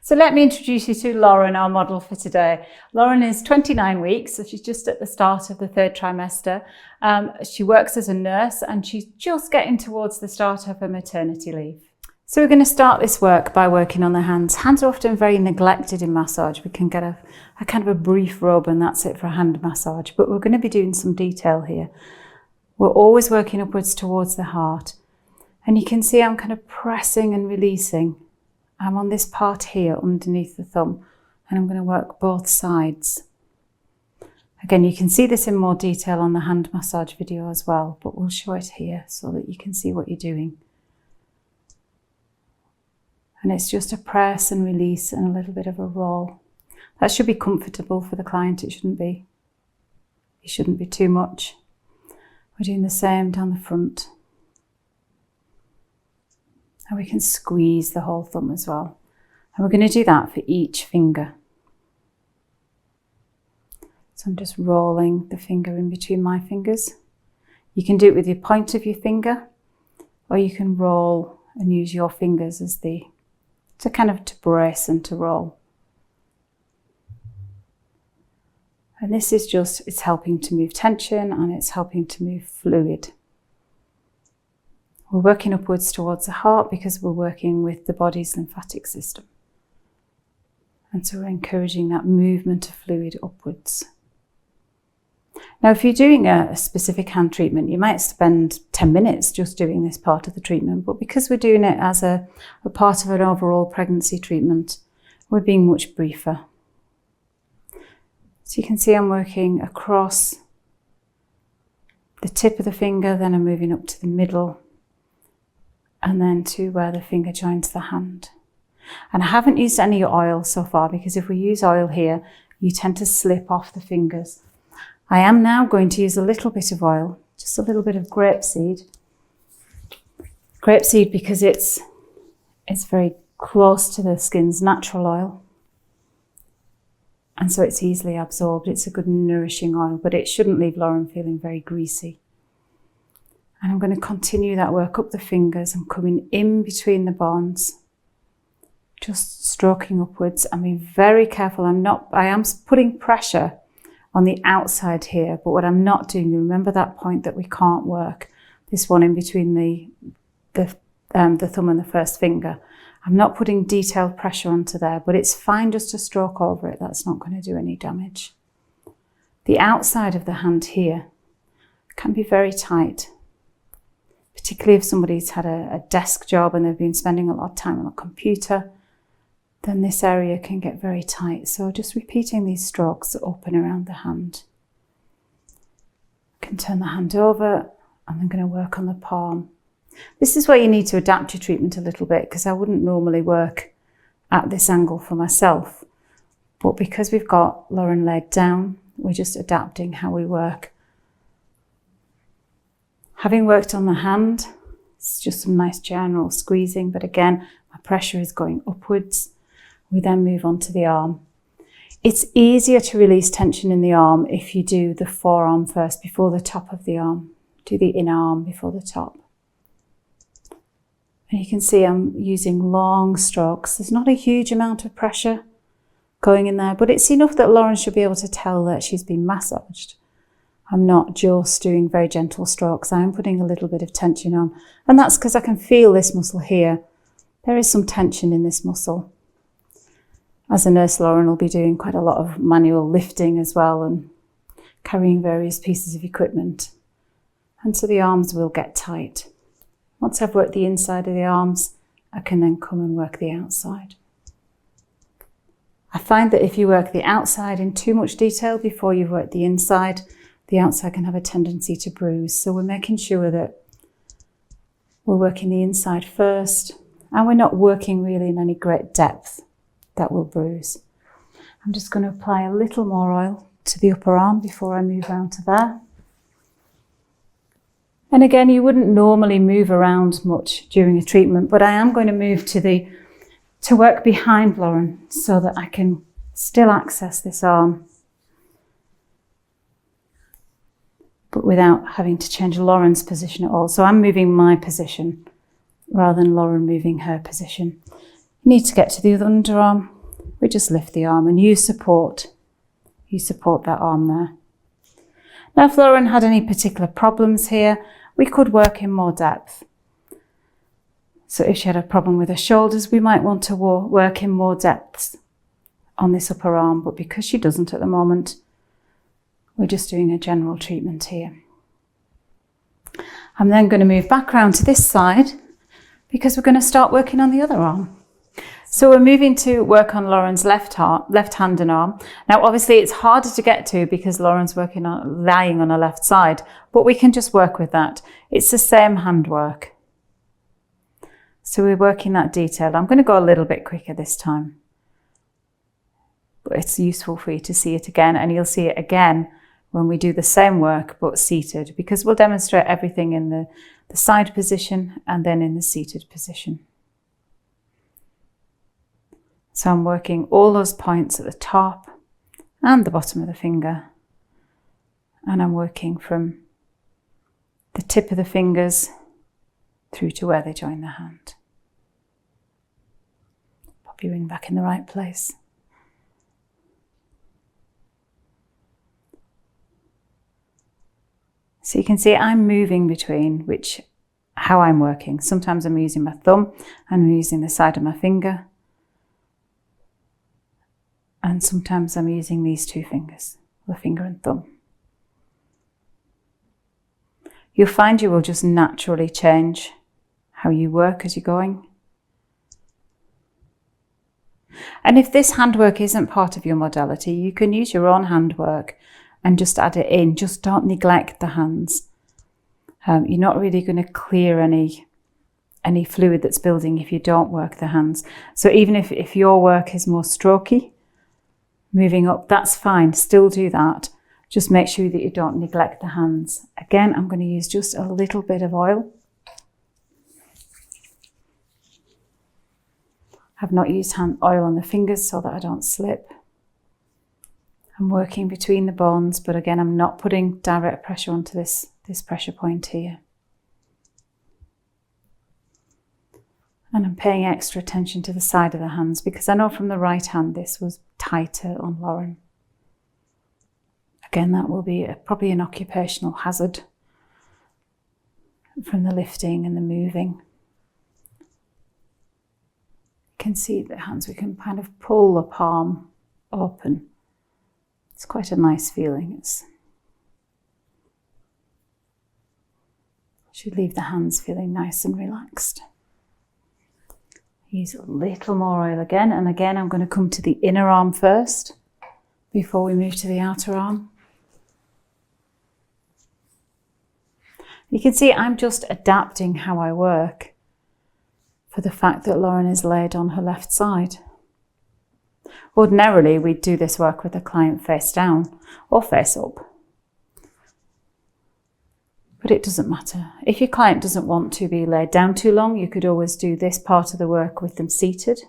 So let me introduce you to Lauren, our model for today. Lauren is 29 weeks, so she's just at the start of the 3rd trimester. She works as a nurse and she's just getting towards the start of her maternity leave. So we're going to start this work by working on the hands. Hands are often very neglected in massage. We can get a kind of a brief rub and that's it for a hand massage, but we're going to be doing some detail here. We're always working upwards towards the heart. And you can see I'm kind of pressing and releasing. I'm on this part here underneath the thumb and I'm going to work both sides. Again, you can see this in more detail on the hand massage video as well, but we'll show it here so that you can see what you're doing. And it's just a press and release and a little bit of a roll. That should be comfortable for the client. It shouldn't be too much. We're doing the same down the front. And we can squeeze the whole thumb as well. And we're going to do that for each finger. So I'm just rolling the finger in between my fingers. You can do it with the point of your finger, or you can roll and use your fingers as to brace and to roll. And this is just, it's helping to move tension and it's helping to move fluid. We're working upwards towards the heart because we're working with the body's lymphatic system. And so we're encouraging that movement of fluid upwards. Now, if you're doing a specific hand treatment, you might spend 10 minutes just doing this part of the treatment, but because we're doing it as a part of an overall pregnancy treatment, we're being much briefer. So you can see I'm working across the tip of the finger, then I'm moving up to the middle, and then to where the finger joins the hand. And I haven't used any oil so far because if we use oil here, you tend to slip off the fingers. I am now going to use a little bit of oil, just a little bit of grapeseed. Grapeseed because it's very close to the skin's natural oil. And so it's easily absorbed. It's a good nourishing oil, but it shouldn't leave Lauren feeling very greasy. And I'm going to continue that work up the fingers. I'm coming in between the bones, just stroking upwards. I'm being very careful. I am putting pressure on the outside here, but what I'm not doing, remember that point that we can't work, this one in between the thumb and the first finger. I'm not putting detailed pressure onto there, but it's fine just to stroke over it. That's not going to do any damage. The outside of the hand here can be very tight, particularly if somebody's had a desk job and they've been spending a lot of time on a computer, then this area can get very tight. So just repeating these strokes up and around the hand. I can turn the hand over and I'm going to work on the palm. This is where you need to adapt your treatment a little bit because I wouldn't normally work at this angle for myself. But because we've got Lauren laid down, we're just adapting how we work. Having worked on the hand, it's just some nice general squeezing, but again, my pressure is going upwards. We then move on to the arm. It's easier to release tension in the arm if you do the forearm first before the top of the arm. Do the inner arm before the top. And you can see I'm using long strokes. There's not a huge amount of pressure going in there, but it's enough that Lauren should be able to tell that she's been massaged. I'm not just doing very gentle strokes. I am putting a little bit of tension on. And that's because I can feel this muscle here. There is some tension in this muscle. As a nurse, Lauren will be doing quite a lot of manual lifting as well and carrying various pieces of equipment. And so the arms will get tight. Once I've worked the inside of the arms, I can then come and work the outside. I find that if you work the outside in too much detail before you've worked the outside can have a tendency to bruise. So we're making sure that we're working the inside first and we're not working really in any great depth that will bruise. I'm just going to apply a little more oil to the upper arm before I move around to there. And again, you wouldn't normally move around much during a treatment, but I am going to move to work behind Lauren so that I can still access this arm, but without having to change Lauren's position at all. So I'm moving my position rather than Lauren moving her position. You need to get to the other underarm. We just lift the arm and you support that arm there. Now, if Lauren had any particular problems here, we could work in more depth. So if she had a problem with her shoulders, we might want to work in more depth on this upper arm, but because she doesn't at the moment, we're just doing a general treatment here. I'm then going to move back around to this side because we're going to start working on the other arm. So we're moving to work on Lauren's left hand and arm. Now, obviously it's harder to get to because Lauren's lying on her left side, but we can just work with that. It's the same hand work. So we're working that detail. I'm going to go a little bit quicker this time, but it's useful for you to see it again, and you'll see it again when we do the same work but seated, because we'll demonstrate everything in the side position and then in the seated position. So I'm working all those points at the top and the bottom of the finger, and I'm working from the tip of the fingers through to where they join the hand. Pop your ring back in the right place. So you can see I'm moving between how I'm working. Sometimes I'm using my thumb and I'm using the side of my finger. And sometimes I'm using these two fingers, the finger and thumb. You'll find you will just naturally change how you work as you're going. And if this handwork isn't part of your modality, you can use your own handwork and just add it in. Just don't neglect the hands. You're not really going to clear any fluid that's building if you don't work the hands. So even if your work is more strokey, moving up, that's fine. Still do that. Just make sure that you don't neglect the hands. Again, I'm going to use just a little bit of oil. I've not used oil on the fingers so that I don't slip. I'm working between the bones, but again, I'm not putting direct pressure onto this pressure point here. And I'm paying extra attention to the side of the hands because I know from the right hand this was tighter on Lauren. Again, that will be probably an occupational hazard from the lifting and the moving. You can see the hands, we can kind of pull the palm open. It's quite a nice feeling. Should leave the hands feeling nice and relaxed. Use a little more oil again, and again I'm going to come to the inner arm first before we move to the outer arm. You can see I'm just adapting how I work for the fact that Lauren is laid on her left side. Ordinarily we'd do this work with the client face down or face up, but it doesn't matter. If your client doesn't want to be laid down too long, you could always do this part of the work with them seated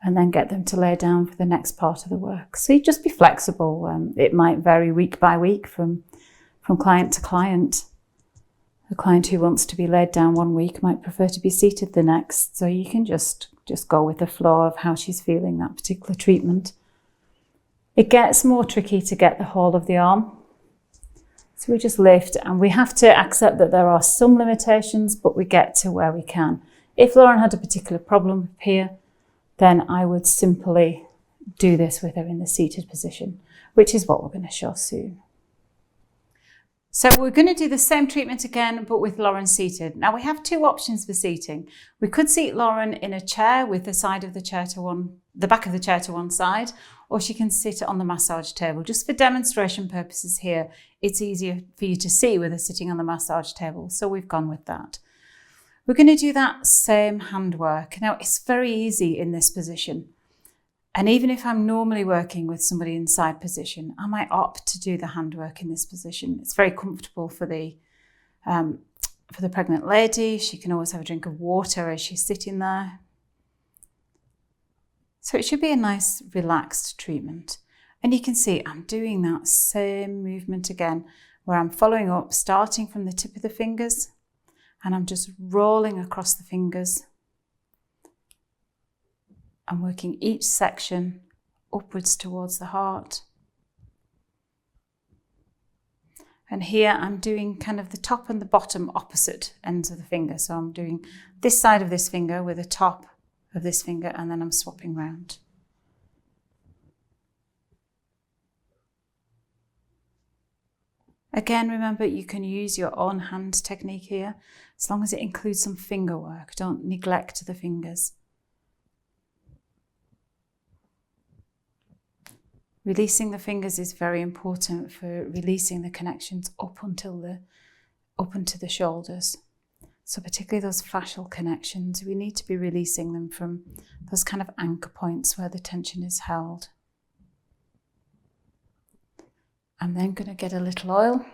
and then get them to lay down for the next part of the work. So you just be flexible. It might vary week by week from client to client. A client who wants to be laid down one week might prefer to be seated the next. So you can just go with the flow of how she's feeling that particular treatment. It gets more tricky to get the whole of the arm. So we just lift, and we have to accept that there are some limitations, but we get to where we can. If Lauren had a particular problem here, then I would simply do this with her in the seated position, which is what we're going to show soon. So we're going to do the same treatment again, but with Lauren seated. Now we have two options for seating. We could seat Lauren in a chair with the back of the chair to one side, or she can sit on the massage table. Just for demonstration purposes here, it's easier for you to see with her sitting on the massage table. So we've gone with that. We're going to do that same handwork. Now it's very easy in this position. And even if I'm normally working with somebody in side position, I might opt to do the handwork in this position. It's very comfortable for the pregnant lady. She can always have a drink of water as she's sitting there. So it should be a nice relaxed treatment. And you can see I'm doing that same movement again, where I'm following up, starting from the tip of the fingers, and I'm just rolling across the fingers. I'm working each section upwards towards the heart. And here I'm doing kind of the top and the bottom opposite ends of the finger. So I'm doing this side of this finger with the top of this finger, and then I'm swapping round. Again, remember, you can use your own hand technique here, as long as it includes some finger work. Don't neglect the fingers. Releasing the fingers is very important for releasing the connections up into the shoulders. So particularly those fascial connections, we need to be releasing them from those kind of anchor points where the tension is held. I'm then going to get a little oil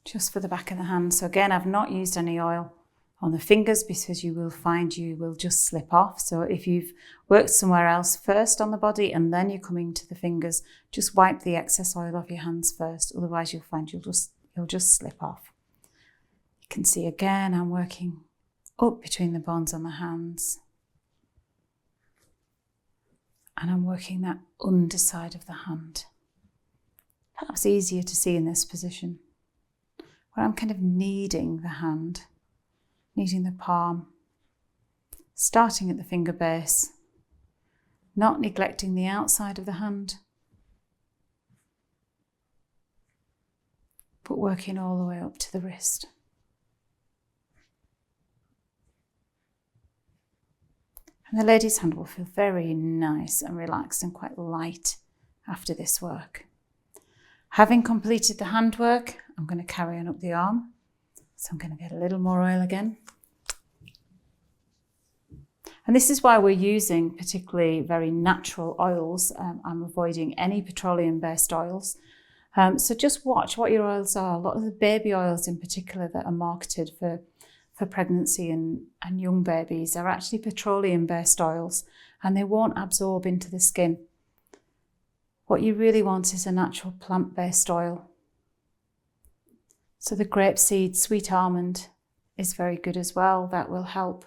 just for the back of the hand. So again, I've not used any oil on the fingers because you will find you will just slip off. So if you've worked somewhere else first on the body and then you're coming to the fingers, just wipe the excess oil off your hands first. Otherwise you'll find you'll just slip off. You can see again, I'm working up between the bones on the hands. And I'm working that underside of the hand. Perhaps easier to see in this position, where I'm kind of kneading the hand, kneading the palm, starting at the finger base, not neglecting the outside of the hand, but working all the way up to the wrist. And the lady's hand will feel very nice and relaxed and quite light after this work. Having completed the handwork, I'm going to carry on up the arm. So I'm going to get a little more oil again. And this is why we're using particularly very natural oils. I'm avoiding any petroleum-based oils. So just watch what your oils are. A lot of the baby oils in particular that are marketed for pregnancy and young babies are actually petroleum-based oils, and they won't absorb into the skin. What you really want is a natural plant-based oil. So the grapeseed, sweet almond is very good as well. That will help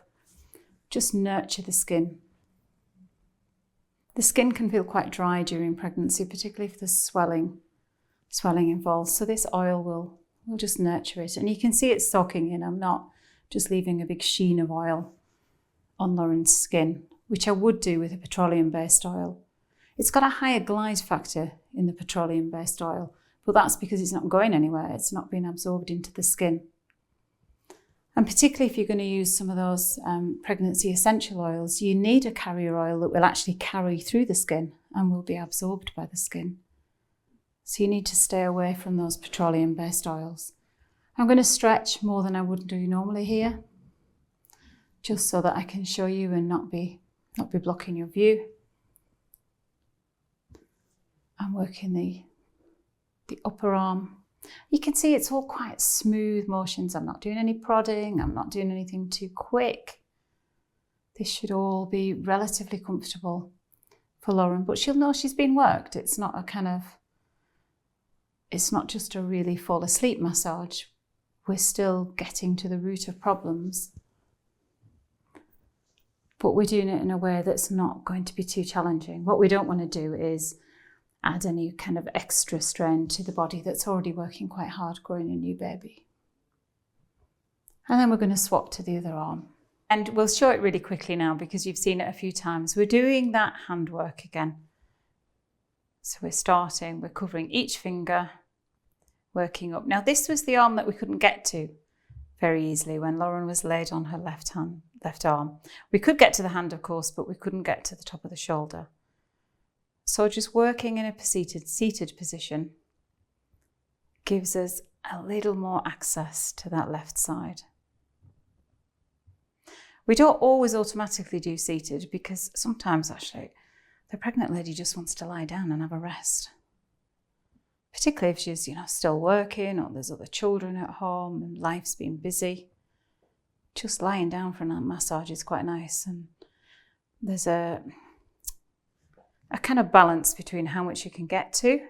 just nurture the skin. The skin can feel quite dry during pregnancy, particularly if there's swelling involved. So this oil will just nurture it. And you can see it's soaking in. I'm not just leaving a big sheen of oil on Lauren's skin, which I would do with a petroleum-based oil. It's got a higher glide factor in the petroleum-based oil, but that's because it's not going anywhere. It's not being absorbed into the skin. And particularly if you're going to use some of those pregnancy essential oils, you need a carrier oil that will actually carry through the skin and will be absorbed by the skin. So you need to stay away from those petroleum-based oils. I'm going to stretch more than I would do normally here, just so that I can show you and not be blocking your view. I'm working the upper arm. You can see it's all quite smooth motions. I'm not doing any prodding. I'm not doing anything too quick. This should all be relatively comfortable for Lauren, but she'll know she's been worked. It's not just a really fall asleep massage. We're still getting to the root of problems, but we're doing it in a way that's not going to be too challenging. What we don't want to do is add any kind of extra strain to the body that's already working quite hard growing a new baby. And then we're going to swap to the other arm. And we'll show it really quickly now because you've seen it a few times. We're doing that handwork again. So we're covering each finger, working up. Now this was the arm that we couldn't get to very easily when Lauren was laid on her left arm. We could get to the hand, of course, but we couldn't get to the top of the shoulder. So just working in a seated position gives us a little more access to that left side. We don't always automatically do seated because sometimes actually the pregnant lady just wants to lie down and have a rest. Particularly if she's, still working or there's other children at home and life's been busy. Just lying down for a massage is quite nice. And there's a kind of balance between how much you can get to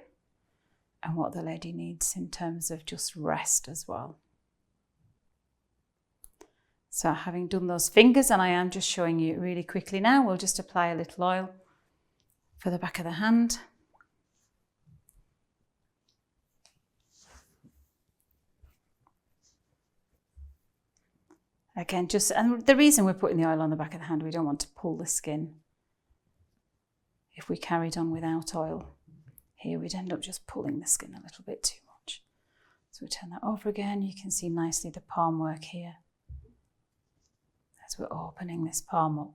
and what the lady needs in terms of just rest as well. So having done those fingers, and I am just showing you really quickly now, we'll just apply a little oil for the back of the hand. Again, and the reason we're putting the oil on the back of the hand, we don't want to pull the skin. If we carried on without oil here, we'd end up just pulling the skin a little bit too much. So we turn that over again. You can see nicely the palm work here as we're opening this palm up.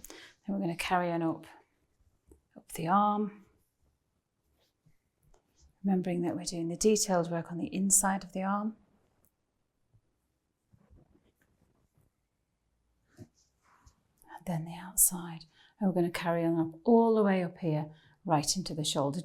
Then we're going to carry on up the arm, remembering that we're doing the detailed work on the inside of the arm. And then the outside. And we're going to carry on up all the way up here, right into the shoulder.